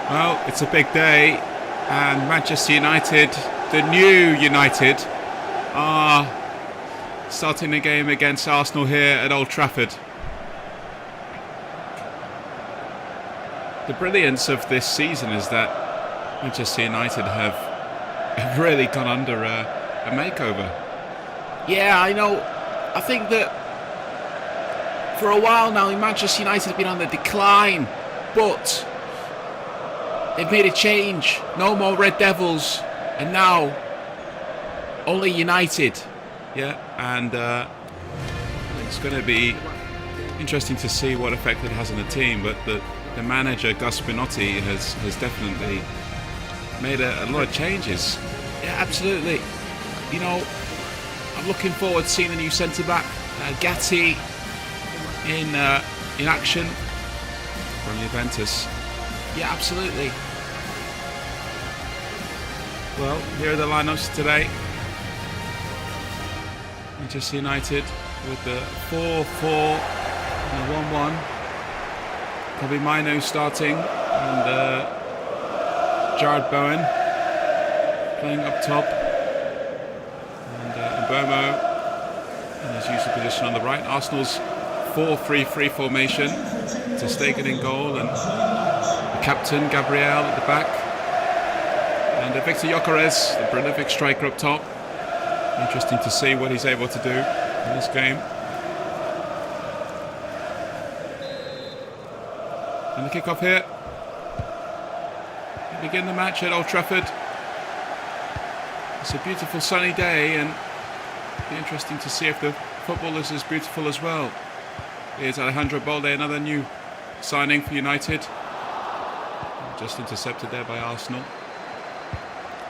Well, it's a big day, and Manchester United, the new United, are starting the game against Arsenal here at Old Trafford. The brilliance of this season is that Manchester United have really gone under a makeover. Yeah, I know. I think that for a while now, Manchester United have been on the decline, but they've made a change. No more Red Devils, and now only United. Yeah, and it's going to be interesting to see what effect it has on the team, but the manager, Gus Spinotti, has definitely made a lot of changes. Yeah, absolutely. You know, I'm looking forward to seeing the new centre-back, Gatti, in action. From Juventus. Yeah, absolutely. Well, here are the lineups today. Manchester United with the 4-4 and the 1-1. Kobe Mino starting, and Jared Bowen playing up top, and Mbomo in his usual position on the right. Arsenal's 4-3-3 formation. Ter Stegen in goal, and the captain Gabriel at the back, and Victor Gyökeres, the prolific striker, up top. Interesting to see what he's able to do in this game. And the kick-off here. We begin the match at Old Trafford. It's a beautiful sunny day, and it'll be interesting to see if the football is as beautiful as well. Here's Alejandro Balde, another new signing for United. Just intercepted there by Arsenal.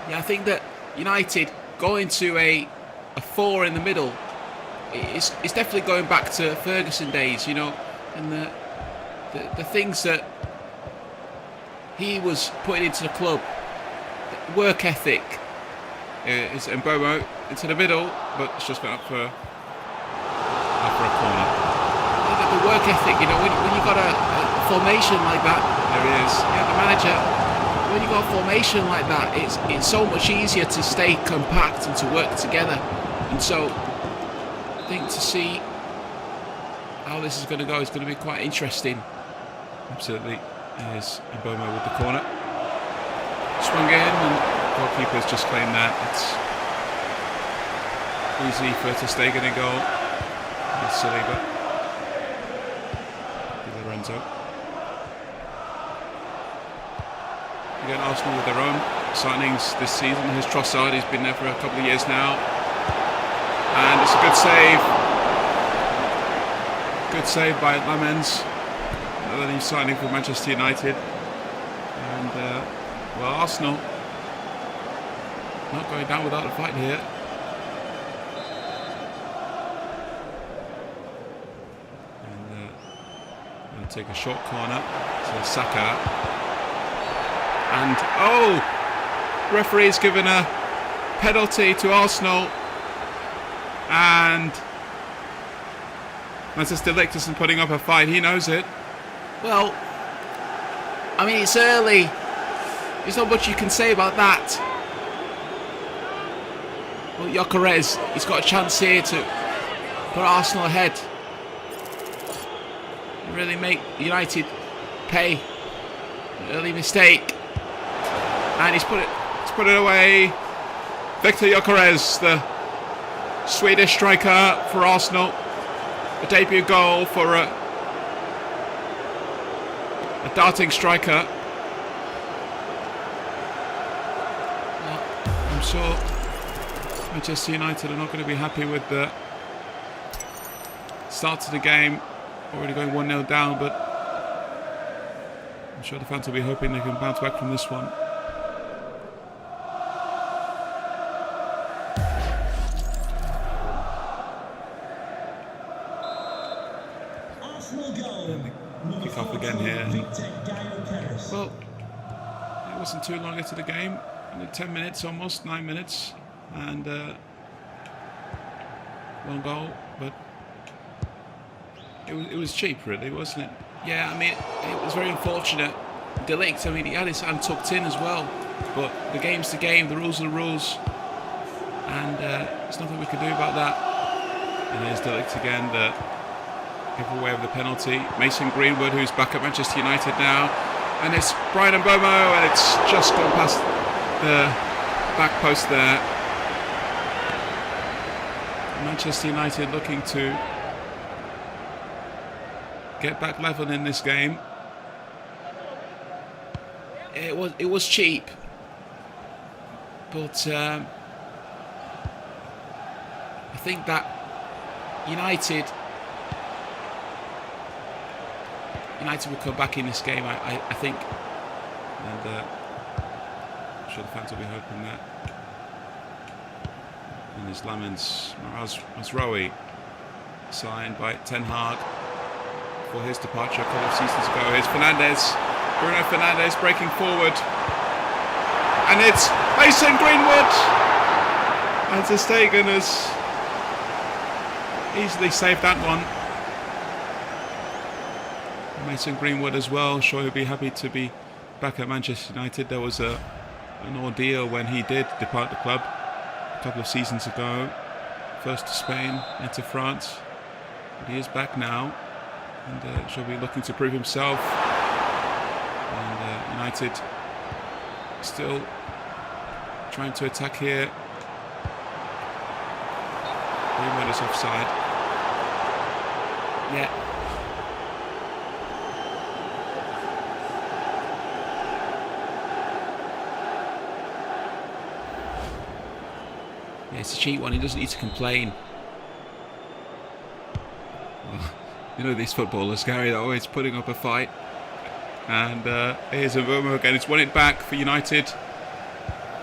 Yeah, I think that United going to a 4 in the middle, it's definitely going back to Ferguson days, you know, and the things that he was putting into the club, the work ethic. Is Mbomo into the middle, but it's just went up for a corner. The work ethic, you know, when you got a formation like that, there he is. Yeah, the manager. When you got a formation like that, it's so much easier to stay compact and to work together. And so, I think to see how this is going to go is going to be quite interesting. Absolutely. Here's Mbomo with the corner. Swung in, and goalkeeper's just claimed that. It's easy for Ter Stegen in goal. It's silly, but Lorenzo. Again, Arsenal with their own signings this season. Here's Trossard, he's been there for a couple of years now. And it's a good save. Good save by Lamens. Another new signing for Manchester United. And, well, Arsenal not going down without a fight here. And going to take a short corner to Saka. And, oh! Referee's given a penalty to Arsenal. And Manchester United isn't putting up a fight. He knows it. Well, I mean, it's early. There's not much you can say about that. Well, Gyökeres, he's got a chance here to put Arsenal ahead. Really make United pay. An early mistake. And he's put it away. Victor Gyökeres, the Swedish striker for Arsenal. A debut goal for a darting striker. Well, I'm sure Manchester United are not going to be happy with the start to the game. Already going 1-0 down, but I'm sure the fans will be hoping they can bounce back from this one. Kick off again here. Well, it wasn't too long into the game. 10 minutes, almost 9 minutes, and one goal, but it was cheap, really, wasn't it? Yeah, I mean, it was very unfortunate De Ligt, I mean, he had his hand tucked in as well. But the game's the game, the rules are the rules. And there's nothing we can do about that. And there's De Ligt again, the giveaway of the penalty. Mason Greenwood, who's back at Manchester United now. And it's Brian Mbomo, and it's just gone past the back post there. Manchester United looking to get back level in this game. It was cheap, but I think that United will come back in this game. I think, and I'm sure the fans will be hoping that. And there's Lamens Mazraoui, signed by Ten Hag for his departure a couple of seasons ago. Here's Bruno Fernandes breaking forward, and it's Mason Greenwood. And Ter Stegen has easily saved that one. Mason Greenwood as well, sure he'll be happy to be back at Manchester United. There was an ordeal when he did depart the club a couple of seasons ago, first to Spain, then to France, but he is back now, and she'll be looking to prove himself. And United still trying to attack here. Greenwood is offside. Yeah. Yeah, it's a cheat one. He doesn't need to complain. Well, you know these footballers, Gary, they're always putting up a fight. And here's Mbomo again. It's won it back for United.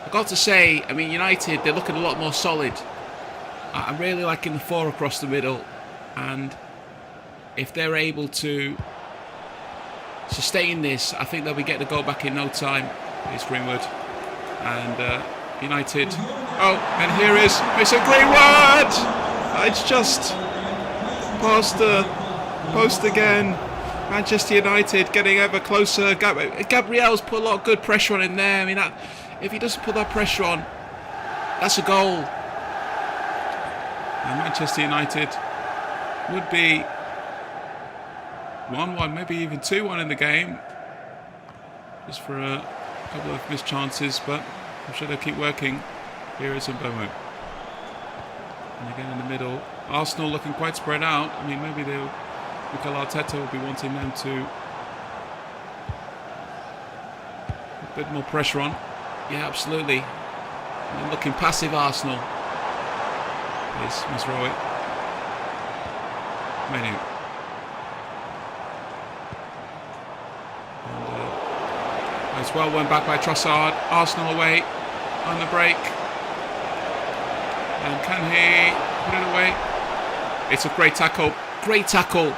I've got to say, I mean, United, they're looking a lot more solid. I'm really liking the four across the middle. And if they're able to sustain this, I think they'll be getting a goal back in no time. Here's Greenwood. And United. Oh, and here is Mason Greenwood! It's just past the post again. Manchester United getting ever closer. Gabriel's put a lot of good pressure on him there. I mean, if he doesn't put that pressure on, that's a goal. And Manchester United would be 1-1, maybe even 2-1 in the game. Just for a couple of missed chances, but I'm sure they'll keep working. Here is Mbomo. And again in the middle. Arsenal looking quite spread out. I mean, maybe Mikel Arteta will be wanting them to a bit more pressure on. Yeah, absolutely. And looking passive, Arsenal. Here's Mazraoui. Menu. And it's well won back by Trossard. Arsenal away on the break. And can he put it away? It's a great tackle. Great tackle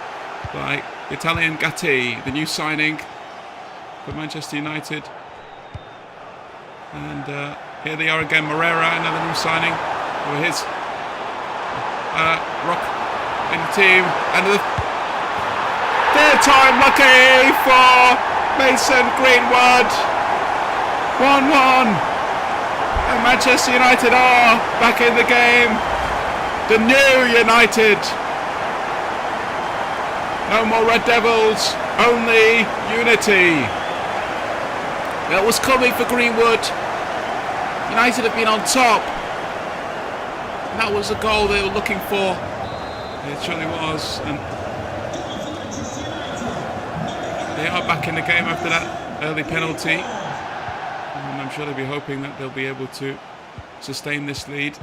by Italian Gatti, the new signing for Manchester United. And here they are again, Moreira, another new signing. For his rock in the team. And the third time lucky for Mason Greenwood. 1-1. And Manchester United are back in the game. The new United. No more Red Devils, only unity. That was coming for Greenwood. United have been on top. And that was the goal they were looking for. It surely was. And they are back in the game after that early penalty. And I'm sure they'll be hoping that they'll be able to sustain this lead.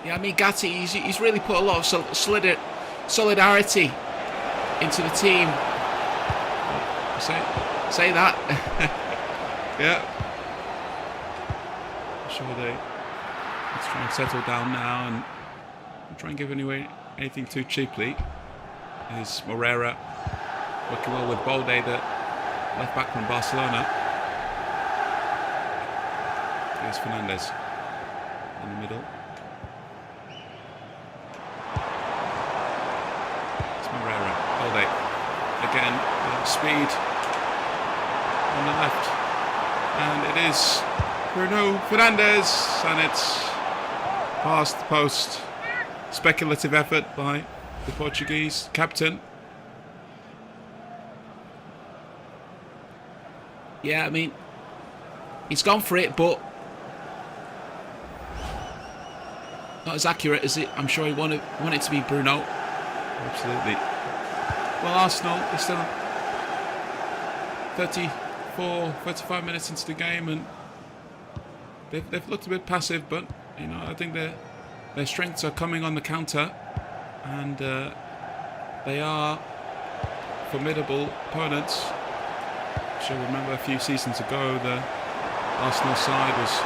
Yeah, I mean, Gatti, he's really put a lot of solidarity into the team. Say that. Yeah. I'm sure let's try and settle down now and try and give away anything too cheaply. Here's Moreira working well with Balde, the left back from Barcelona. Here's Fernandes in the middle. It's Moreira. Balde again, speed. on the left. And it is Bruno Fernandes, and it's past the post. Speculative effort by the Portuguese captain. Yeah, I mean, he's gone for it, but not as accurate as it. I'm sure he wanted it to be Bruno. Absolutely. Well, Arsenal is still 35 minutes into the game, and they've looked a bit passive, but you know, I think their strengths are coming on the counter, and they are formidable opponents. I shall remember a few seasons ago the Arsenal side was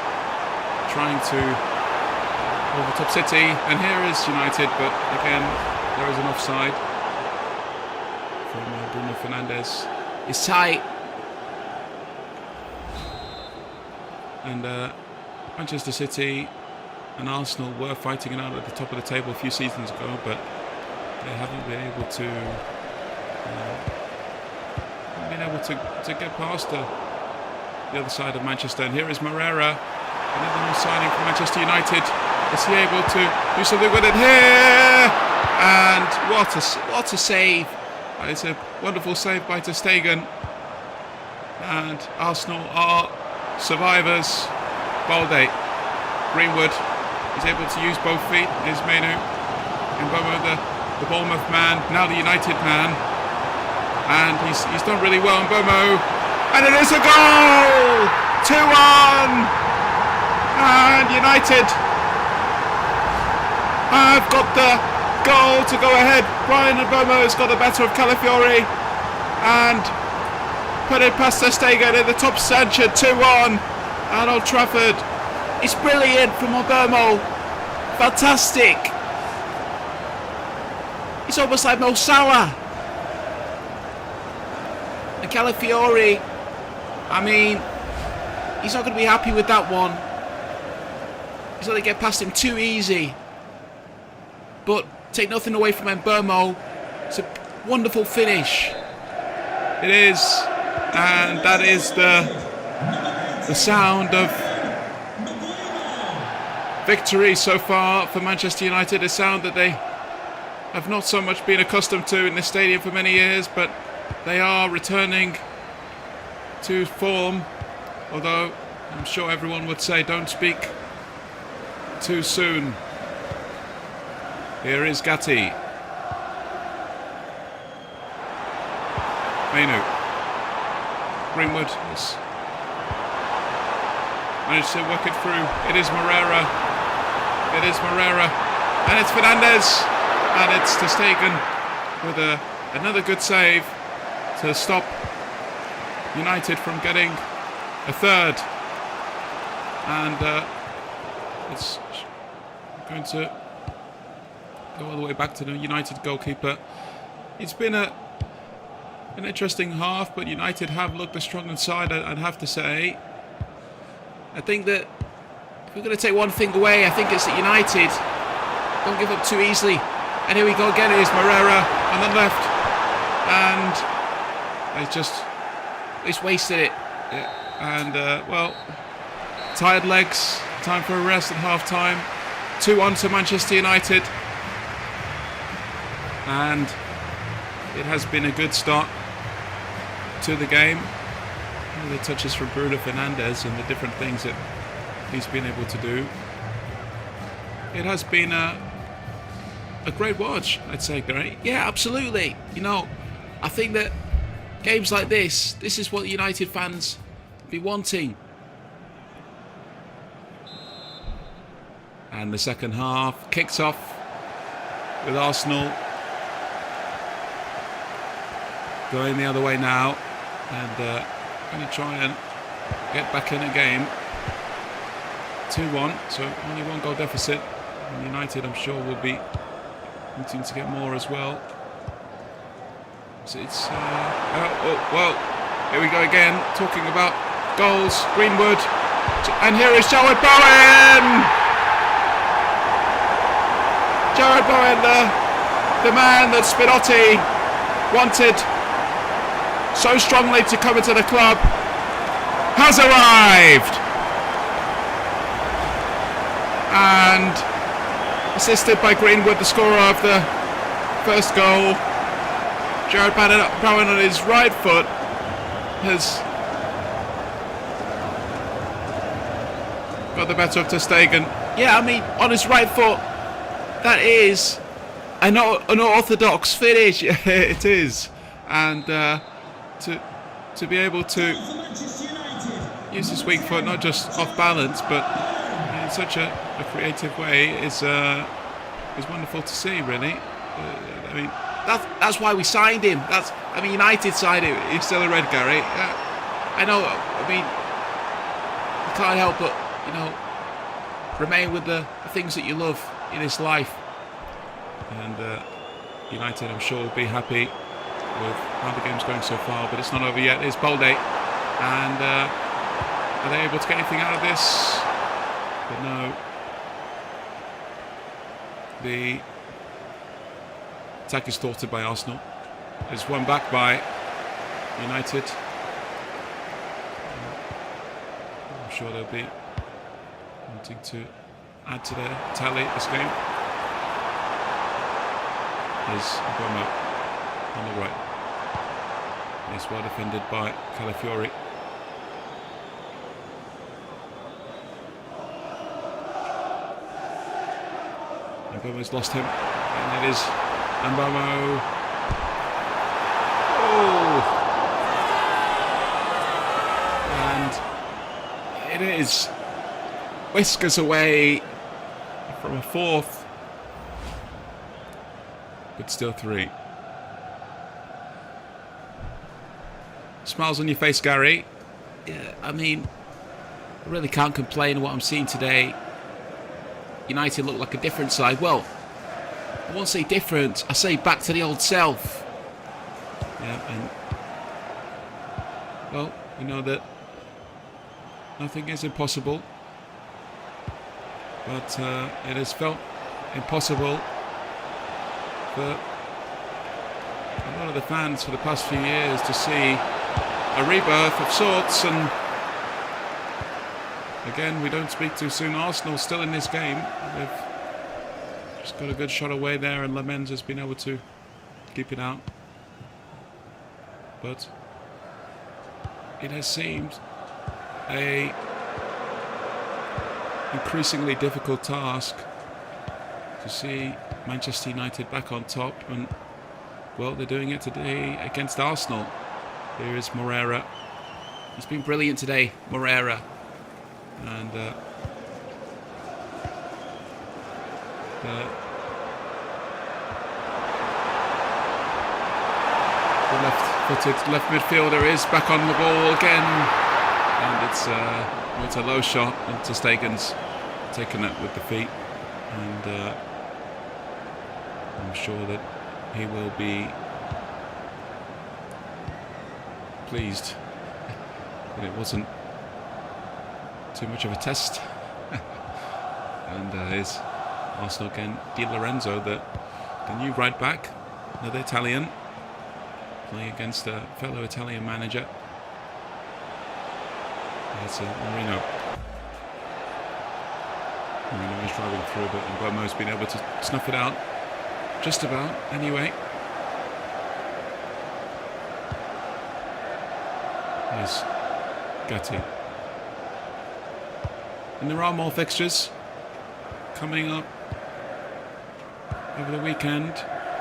trying to overtop City, and here is United, but again there is an offside from Bruno Fernandes. It's tight. And Manchester City and Arsenal were fighting it out at the top of the table a few seasons ago, but they haven't been able to get past the other side of Manchester. And here is Moreira, another new signing for Manchester United. Is he able to do something with it here? And what a save! It's a wonderful save by ter Stegen. And Arsenal are survivors. Balde, Greenwood is able to use both feet. Is Menu and Bomo, the Bournemouth man, now the United man, and he's done really well. And Bomo, and it is a goal, 2-1, and United have got the goal to go ahead. Brian Bomo has got the better of Calafiori and put it past ter Stegen in the top centre. 2-1 at Old Trafford. It's brilliant from Bomo. Fantastic. It's almost like Mo Salah. And Calafiori, I mean, he's not going to be happy with that one. He's going to get past him too easy. But take nothing away from Mbeumo. It's a wonderful finish. It is, and that is the sound of victory so far for Manchester United. A sound that they have not so much been accustomed to in this stadium for many years, but they are returning to form. Although I'm sure everyone would say don't speak too soon. Here is Gatti. Menu. Greenwood has managed to work it through. It is Moreira. It is Moreira. And it's Fernandes. And it's ter Stegen with another good save to stop United from getting a third. And it's going to go all the way back to the United goalkeeper. It's been an interesting half, but United have looked a stronger side, I'd have to say. I think that if we're going to take one thing away, I think it's that United don't give up too easily. And here we go again. It is Moreira on the left, and he's wasted it. Yeah. And well, tired legs. Time for a rest at half time. 2-1 to Manchester United. And it has been a good start to the game. The touches from Bruno Fernandes and the different things that he's been able to do. It has been a great watch, I'd say, Gary. Yeah, absolutely. You know, I think that games like this is what United fans be wanting. And the second half kicks off with Arsenal going the other way now, and going to try and get back in a game. 2-1, so only one goal deficit. And United, I'm sure, will be wanting to get more as well. So it's well, here we go again, talking about goals. Greenwood, and here is Jarrod Bowen. Jarrod Bowen, the man that Spinotti wanted so strongly to come into the club, has arrived. And assisted by Greenwood, the scorer of the first goal. Jared Bowen on his right foot has got the better of Ter Stegen. Yeah, I mean, on his right foot, that is an unorthodox finish. It is. And to be able to use his weak foot, not just off balance, but in such a creative way, is wonderful to see, really. I mean, that's why we signed him. United signed him. He's still a red, Gary. I know. I mean, you can't help but, remain with the things that you love in this life. And United, I'm sure, will be happy with how the game's going so far. But it's not over yet. It's Bolde, and are they able to get anything out of this? But no. The attack is thwarted by Arsenal. It's won back by United. I'm sure they'll be wanting to add to their tally this game. There's Obama on the right. It's well defended by Calafiori. Mbomo's lost him, and it is Mbomo. Oh! And it is whiskers away from a fourth, but still 3. Smiles on your face, Gary. Yeah, I mean, I really can't complain what I'm seeing today. United look like a different side. Well, I won't say different, I say back to the old self. Yeah, and well, we know that nothing is impossible, but it has felt impossible for a lot of the fans for the past few years to see a rebirth of sorts. And again, we don't speak too soon. Arsenal still in this game. They've just got a good shot away there, and Lamens has been able to keep it out. But it has seemed a increasingly difficult task to see Manchester United back on top, and well, they're doing it today against Arsenal. Here is Moreira. He's been brilliant today, Moreira. And the left-footed left midfielder is back on the ball again, and it's a low shot, and Ter Stegen's taken it with the feet, and I'm sure that he will be pleased that it wasn't too much of a test. And is Arsenal again, Di Lorenzo, the new right back, another Italian, playing against a fellow Italian manager. It's Marino. Marino is driving through, but Mbomo's been able to snuff it out just about anyway. There's Gatti. And there are more fixtures coming up over the weekend.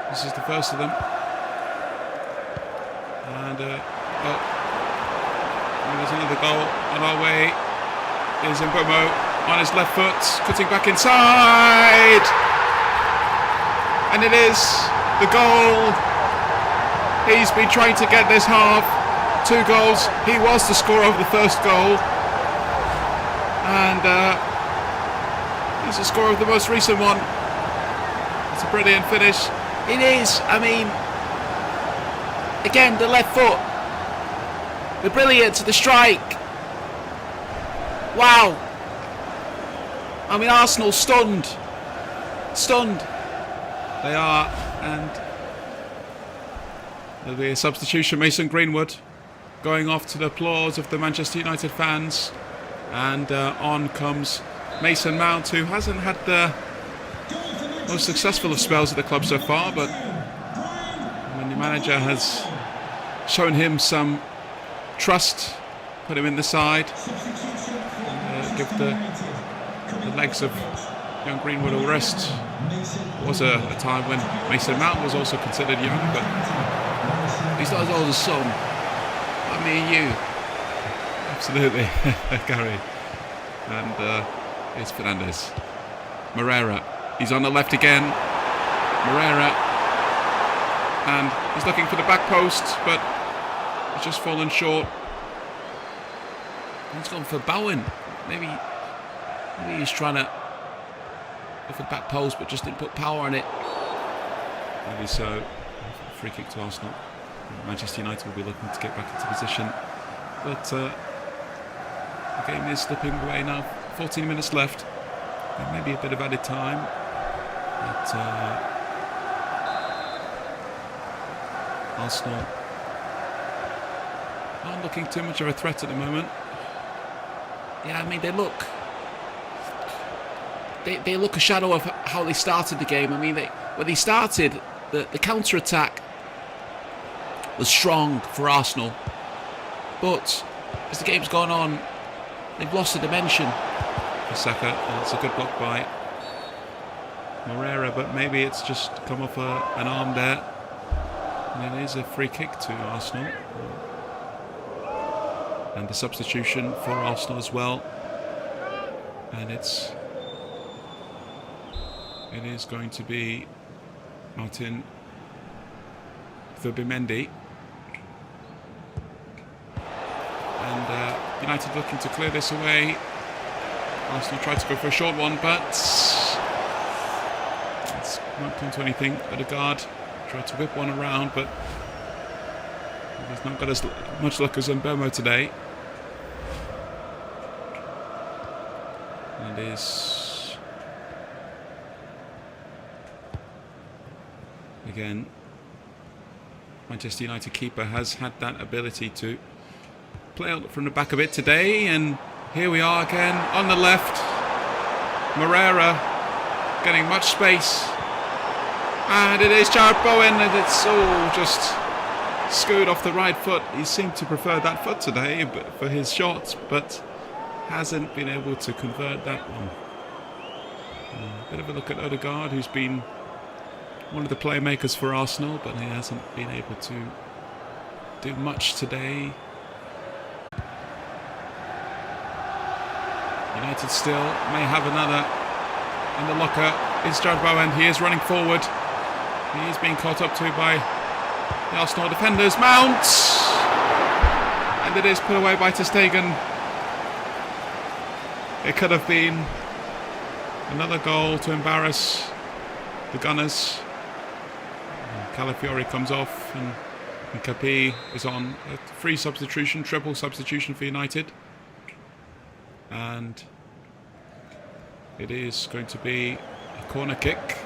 This is the first of them. And there's another goal on our way. Is Mbomo on his left foot, cutting back inside. And it is the goal. He's been trying to get this half. 2 goals. He was the scorer of the first goal. And he's the scorer of the most recent one. It's a brilliant finish. It is. I mean, again, the left foot. The brilliance, the strike. Wow. I mean, Arsenal stunned. Stunned. They are. And there'll be a substitution. Mason Greenwood going off to the applause of the Manchester United fans. And on comes Mason Mount, who hasn't had the most successful of spells at the club so far, but when the manager has shown him some trust, put him in the side, and, give the legs of young Greenwood a rest. There was a time when Mason Mount was also considered young, but he's not as old as Son. I mean, you. Absolutely, Gary. And here's Fernandez. Moreira, he's on the left again. Moreira, and he's looking for the back post, but he's just fallen short. He's gone for Bowen. Maybe he's trying to go for the back post, but just didn't put power on it. Maybe so. Free kick to Arsenal. Manchester United will be looking to get back into position, but the game is slipping away now. 14 minutes left. And maybe a bit of added time. But Arsenal aren't looking too much of a threat at the moment. Yeah, I mean, they look a shadow of how they started the game. I mean, when they started, the counter-attack was strong for Arsenal, but as the game's gone on, they've lost the dimension. Saka, and it's a good block by Moreira, but maybe it's just come off an arm there, and it is a free kick to Arsenal, and the substitution for Arsenal as well, and it is going to be Martin Zubimendi. And United looking to clear this away. Arsenal tried to go for a short one, but it's not come to anything. Odegaard tried to whip one around, but he's not got as much luck as Mbeumo today. And it is again, Manchester United keeper has had that ability to play out from the back of it today, and here we are again on the left. Moreira getting much space, and it is Jared Bowen, and it's all just skewed off the right foot. He seemed to prefer that foot today for his shots, but hasn't been able to convert that one. A bit of a look at Odegaard, who's been one of the playmakers for Arsenal, but he hasn't been able to do much today. United still may have another in the locker. Is Jared Bowen. He is running forward. He is being caught up to by the Arsenal defenders. Mount! And it is put away by ter Stegen. It could have been another goal to embarrass the Gunners. Calafiori comes off, and Kapi is on a free substitution, triple substitution for United. And it is going to be a corner kick.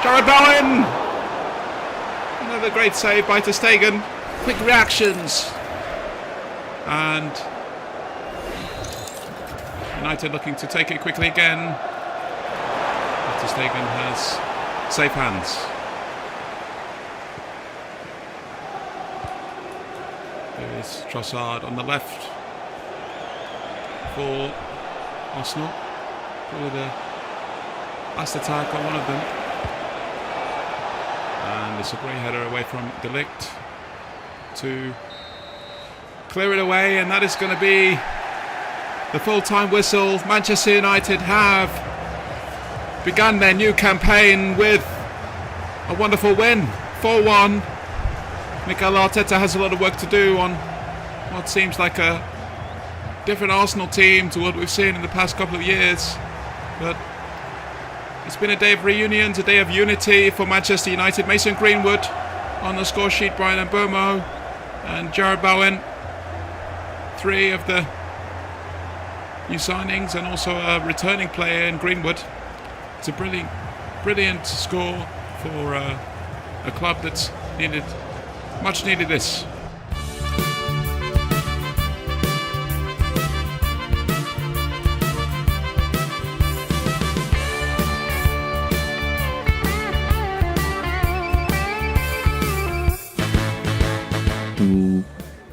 Jared Bowen! Another great save by ter Stegen. Quick reactions. And United looking to take it quickly again. Ter Stegen has safe hands. There is Trossard on the left for Arsenal. Probably the last attack on one of them. And it's a great header away from De Ligt to clear it away, and that is going to be the full-time whistle. Manchester United have begun their new campaign with a wonderful win, 4-1. Mikel Arteta has a lot of work to do on what seems like a different Arsenal team to what we've seen in the past couple of years, but it's been a day of reunions, a day of unity for Manchester United. Mason Greenwood on the score sheet, Bryan Mbeumo and Jared Bowen, three of the new signings, and also a returning player in Greenwood. It's a brilliant score for a club that's much needed this.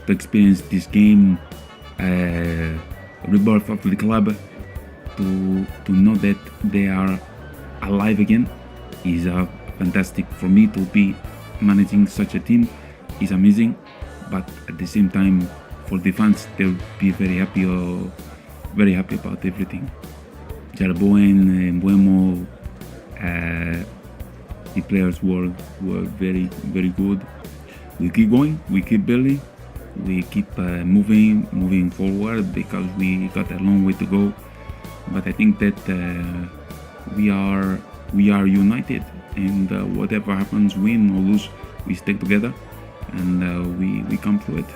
to experience this game, rebirth of the club, to know that they are alive again is fantastic. For me to be managing such a team is amazing, but at the same time for the fans they'll be very happy about everything. Jarboen, Mbuemo, the players were very good. We keep going, we keep building, we keep moving forward because we got a long way to go. But I think that we are united, and whatever happens, win or lose, we stick together, and we come through it.